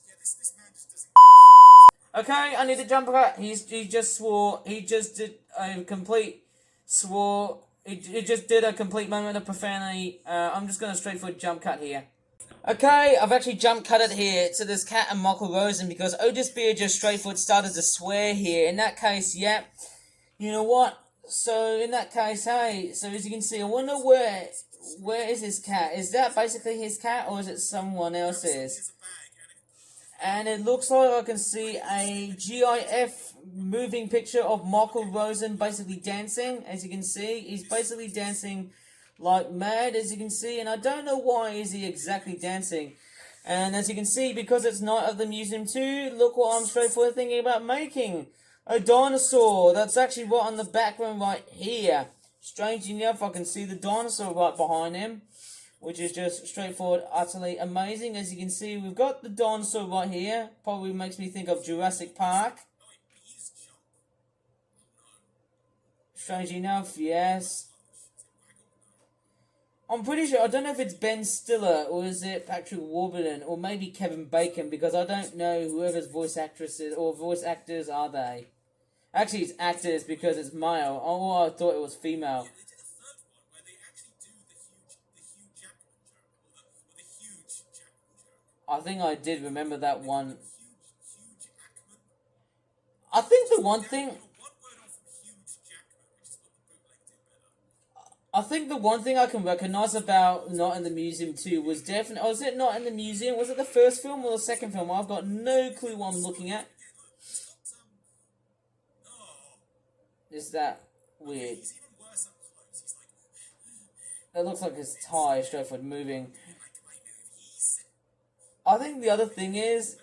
Okay, I need to jump cut. He just swore. He just did a complete swore. He just did a complete moment of profanity. I'm just going to straightforward jump cut here. Okay, I've actually jump cut it here to this cat and Michael Rosen because Otis Beer just straightforward started to swear here. In that case, yeah. You know what? So in that case, hey, so as you can see, I wonder where is his cat? Is that basically his cat, or is it someone else's? And it looks like I can see a GIF moving picture of Michael Rosen basically dancing. As you can see, he's basically dancing like mad, as you can see, and I don't know why is he exactly dancing. And as you can see, because it's Night of the Museum 2, look what I'm straightforward thinking about making. A dinosaur. That's actually right on the background right here. Strangely enough, I can see the dinosaur right behind him, which is just straightforward, utterly amazing. As you can see, we've got the dinosaur right here. Probably makes me think of Jurassic Park. Strangely enough, yes. I'm pretty sure, I don't know if it's Ben Stiller, or is it Patrick Warburton, or maybe Kevin Bacon, because I don't know whoever's voice actresses, or voice actors are they. Actually, it's actors because it's male. Oh, I thought it was female. I think I did remember that one. I think the one thing... I think the one thing I can recognise about Not in the Museum 2 was definitely... Was it Not in the Museum? Was it the first film or the second film? I've got no clue what I'm looking at. Is that weird? It looks like his tie is straightforward moving. I think the other thing is...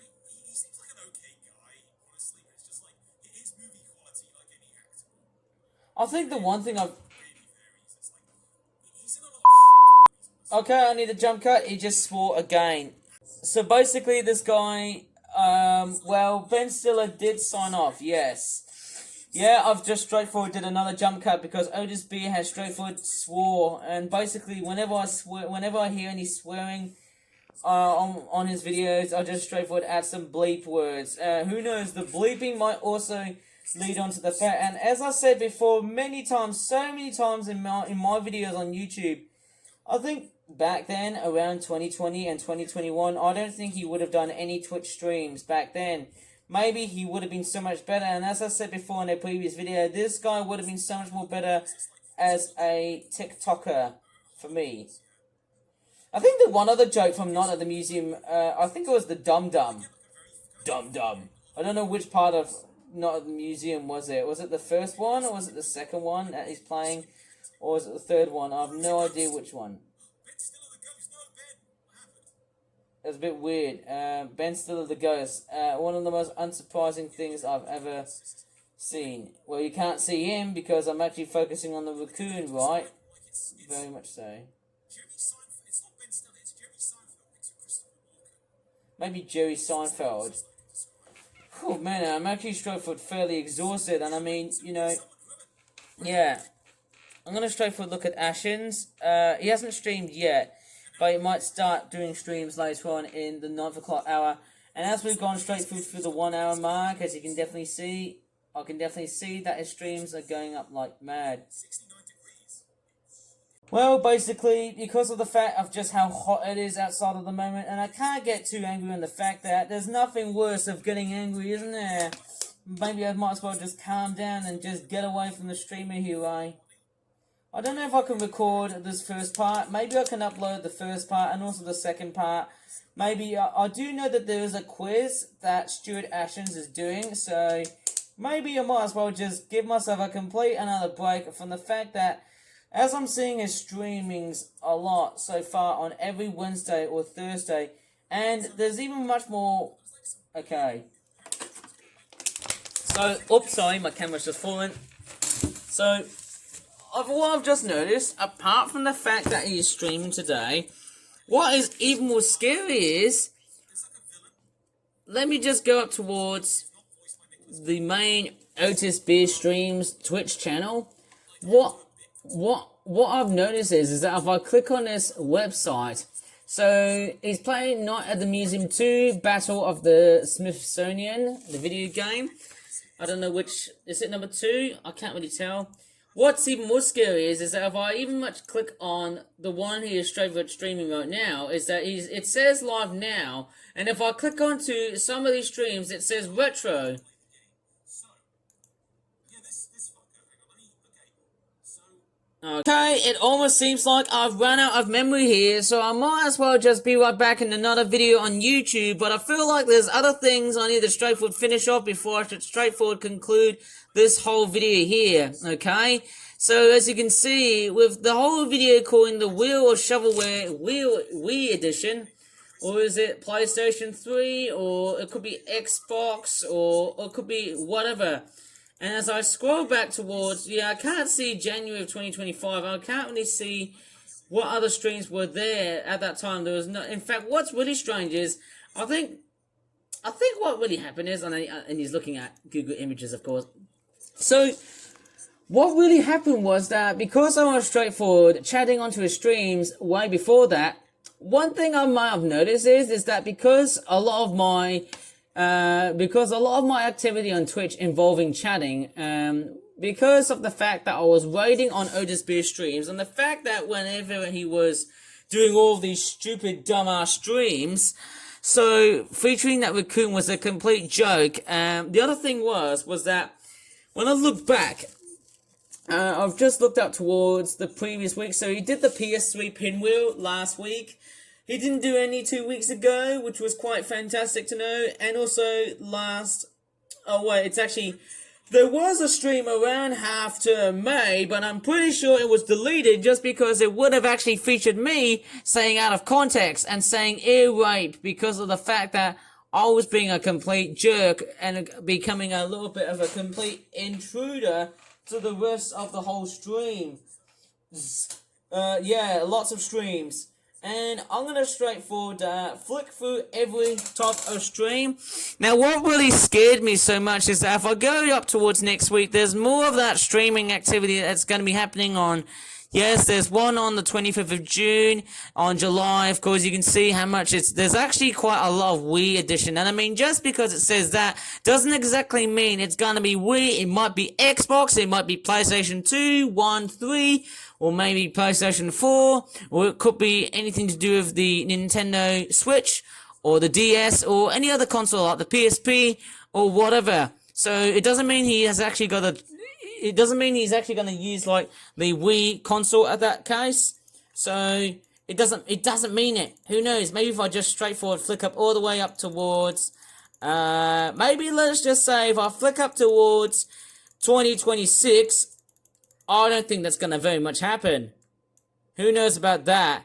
I think the one thing I've... Okay, I need a jump cut. He just swore again. So basically this guy... well, Ben Stiller did sign off, yes. Yeah, I've just straightforward did another jump cut because Otis Beer has straightforward swore, and basically whenever I hear any swearing on his videos, I just straightforward add some bleep words. Who knows? The bleeping might also lead on to the fact. And as I said before, many times, so many times in my videos on YouTube, I think back then around 2020 and 2021, I don't think he would have done any Twitch streams back then. Maybe he would have been so much better, and as I said before in a previous video, this guy would have been so much more better as a TikToker for me. I think the one other joke from Not at the Museum, I think it was the Dum Dum. Dum Dum. I don't know which part of Not at the Museum was it. Was it the first one, or was it the second one that he's playing? Or was it the third one? I have no idea which one. It was a bit weird. Ben Stiller the Ghost. One of the most unsurprising things I've ever seen. Well, you can't see him because I'm actually focusing on the raccoon, right? Very much so. Maybe Jerry Seinfeld. Oh man, I'm actually straightforward fairly exhausted, and I mean, you know, yeah. I'm gonna straightforward look at Ashens. He hasn't streamed yet, but he might start doing streams later on in the 9 o'clock hour. And as we've gone straight through the 1 hour mark, as you can definitely see, I can definitely see that his streams are going up like mad. 69 degrees. Well, basically, because of the fact of just how hot it is outside at the moment, and I can't get too angry on the fact that there's nothing worse of getting angry, isn't there? Maybe I might as well just calm down and just get away from the streamer here, eh? I don't know if I can record this first part. Maybe I can upload the first part and also the second part. Maybe I do know that there is a quiz that Stuart Ashens is doing, so maybe I might as well just give myself a complete another break from the fact that as I'm seeing his streamings a lot so far on every Wednesday or Thursday, and there's even much more. Okay. So, oops, sorry, my camera's just fallen. So, what I've just noticed, apart from the fact that he is streaming today, what is even more scary is, let me just go up towards the main Otis Beer Streams Twitch channel. What I've noticed is that if I click on this website, so he's playing Night at the Museum 2, Battle of the Smithsonian, the video game. I don't know which, is it number 2? I can't really tell. What's even more scary is that if I even much click on the one he is straight forward streaming right now, is that it says live now, and if I click onto some of these streams, it says retro. Okay, it almost seems like I've run out of memory here, so I might as well just be right back in another video on YouTube, but I feel like there's other things I need to straightforward finish off before I should straightforward conclude this whole video here, okay? So, as you can see, with the whole video calling the Wheel or Shovelware Wii Edition, or is it PlayStation 3, or it could be Xbox, or it could be whatever. And as I scroll back towards, I can't see January of 2025. I can't really see what other streams were there at that time. There was no. In fact, what's really strange is, I think what really happened is, and he's looking at Google Images, of course. So, what really happened was that because I was straightforward chatting onto his streams way before that, one thing I might have noticed is that because a lot of my activity on Twitch involving chatting, because of the fact that I was raiding on Otis Beer streams, and the fact that whenever he was doing all these stupid, dumbass streams, so featuring that raccoon was a complete joke. The other thing was that when I look back, I've just looked up towards the previous week, so he did the PS3 pinwheel last week. He didn't do any 2 weeks ago, which was quite fantastic to know. And also there was a stream around half to May, but I'm pretty sure it was deleted just because it would have actually featured me saying out of context and saying ear rape because of the fact that I was being a complete jerk and becoming a little bit of a complete intruder to the rest of the whole stream. Lots of streams. And I'm going to straightforward flick through every type of stream. Now, what really scared me so much is that if I go up towards next week, there's more of that streaming activity that's going to be happening on. Yes, there's one on the 25th of June. On July, of course, you can see how much there's actually quite a lot of Wii edition. And I mean, just because it says that doesn't exactly mean it's going to be Wii. It might be Xbox, it might be PlayStation 2, 1, 3, or maybe PlayStation 4, or it could be anything to do with the Nintendo Switch, or the DS, or any other console like the PSP, or whatever. So it doesn't mean he's actually going to use like the Wii console at that case. So it doesn't mean it. Who knows? Maybe if I just straightforward flick up all the way up towards, maybe let's just say if I flick up towards 2026, I don't think that's going to very much happen. Who knows about that?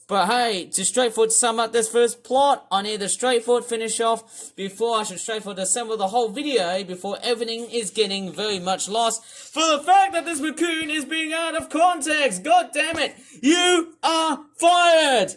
But hey, to straightforward sum up this first plot, I need to straightforward finish off before I should straightforward assemble the whole video before everything is getting very much lost for the fact that this raccoon is being out of context. God damn it. You are fired.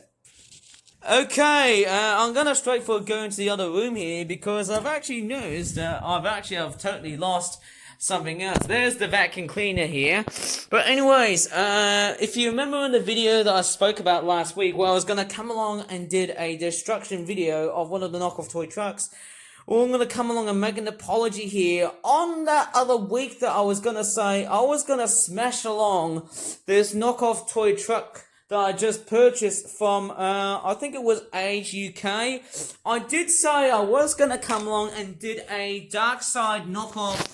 Okay, I'm gonna straightforward go into the other room here because I've actually noticed that I've totally lost something else. There's the vacuum cleaner here. But anyways, if you remember in the video that I spoke about last week, where I was going to come along and did a destruction video of one of the knockoff toy trucks, Well, I'm going to come along and make an apology here. On that other week that I was going to say, I was going to smash along this knockoff toy truck that I just purchased from, I think it was Age UK. I did say I was going to come along and did a Dark Side knockoff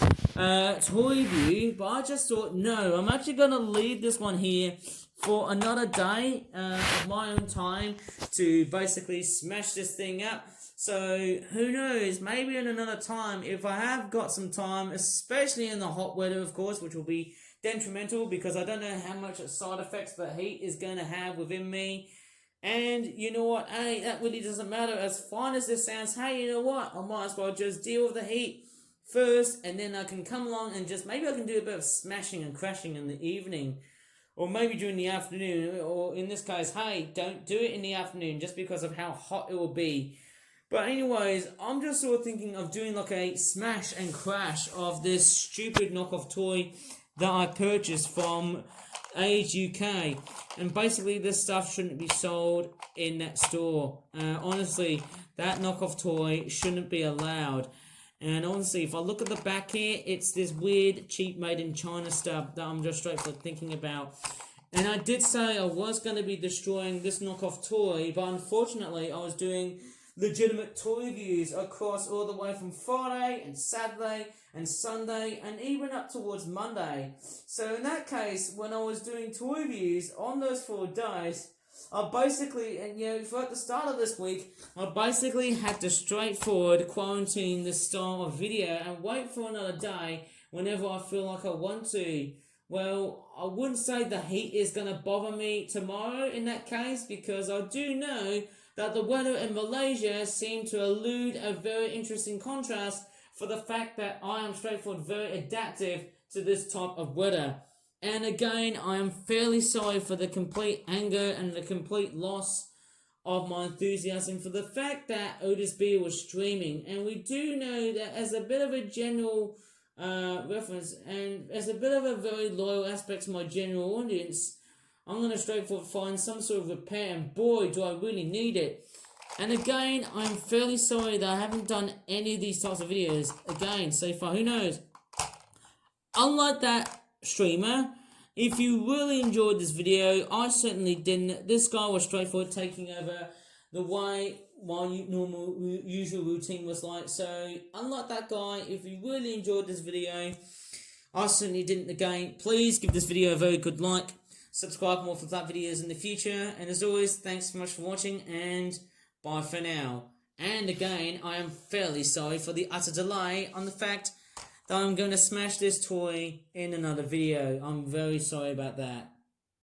toy view, but I just thought, no, I'm actually going to leave this one here for another day of my own time to basically smash this thing up. So, who knows, maybe in another time, if I have got some time, especially in the hot weather, of course, which will be detrimental because I don't know how much side effects the heat is going to have within me. And you know what, hey, that really doesn't matter. As fine as this sounds, hey, you know what, I might as well just deal with the heat first, and then I can come along and just, maybe I can do a bit of smashing and crashing in the evening. Or maybe during the afternoon, or in this case, hey, don't do it in the afternoon just because of how hot it will be. But anyways, I'm just sort of thinking of doing like a smash and crash of this stupid knockoff toy that I purchased from Age UK. And basically this stuff shouldn't be sold in that store. Honestly, that knockoff toy shouldn't be allowed. And honestly, if I look at the back here, it's this weird, cheap made in China stuff that I'm just straight for thinking about. And I did say I was going to be destroying this knockoff toy, but unfortunately I was doing legitimate toy reviews across all the way from Friday and Saturday and Sunday and even up towards Monday. So in that case, when I was doing toy reviews on those 4 days, I basically, and at the start of this week, I basically had to straightforward quarantine this style of video and wait for another day whenever I feel like I want to. Well, I wouldn't say the heat is going to bother me tomorrow in that case, because I do know that the weather in Malaysia seemed to elude a very interesting contrast for the fact that I am straightforward very adaptive to this type of weather. And again, I am fairly sorry for the complete anger and the complete loss of my enthusiasm for the fact that Otis Beer was streaming. And we do know that as a bit of a general reference and as a bit of a very loyal aspect to my general audience, I'm going to straightforward find some sort of repair, and boy, do I really need it. And again, I'm fairly sorry that I haven't done any of these types of videos again so far. Who knows? Unlike that streamer, if you really enjoyed this video, I certainly didn't. This guy was straightforward taking over the way my usual routine was like. So, unlike that guy, if you really enjoyed this video, I certainly didn't. Again, please give this video a very good like. Subscribe more for that videos in the future. And as always, thanks so much for watching, and bye for now. And again, I am fairly sorry for the utter delay on the fact that I'm going to smash this toy in another video. I'm very sorry about that.